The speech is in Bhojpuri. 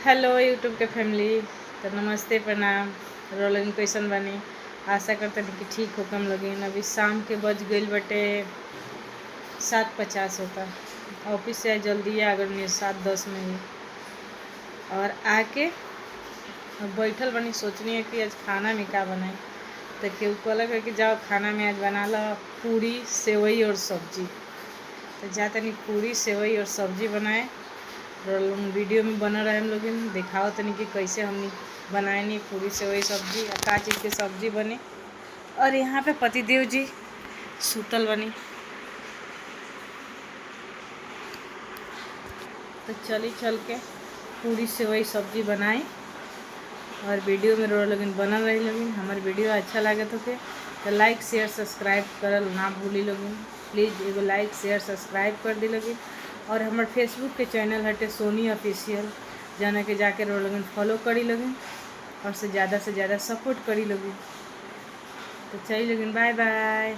हेलो यूट्यूब के फैमिली। तो नमस्ते प्रणाम। रोलिंग कैसन बनी, आशा करते हैं कि ठीक हो कम लगिन। अभी शाम के बज गई बटे 7:50 होता। ऑफिस से जल्दी आ गई 7:10 में ही, और आके बैठल बनी। सोचनी है कि आज खाना में क्या बनाए, तो केहू कहलक है कि जाओ खाना में आज बना लो पूरी सेवई और सब्जी। तो जा तनी पूरी सेवई और सब्जी बनाए। वीडियो में बना रहे हम लोग दिखाओ तनी कि कैसे हमने बनाए नहीं पूरी सेवई सब्जी, का चीज़ की सब्जी बने। और यहाँ पे पतिदेव जी सूतल बनी। तो चल के पूरी सेवई सब्जी बनाई और वीडियो में लोग बनल रही लोगिन। हमारे वीडियो अच्छा लगे तो लाइक शेयर सब्सक्राइब करल ना भूली लोगिन। प्लीज़ एगो लाइक शेयर सब्सक्राइब कर दी लोगिन। और हमारे फेसबुक के चैनल हटे सोनी ऑफिशियल, जाने के जाके लोगिन फॉलो करी लोगिन और से ज़्यादा सपोर्ट करी लोगिन। तो चलिए लोगिन, बाय बाय।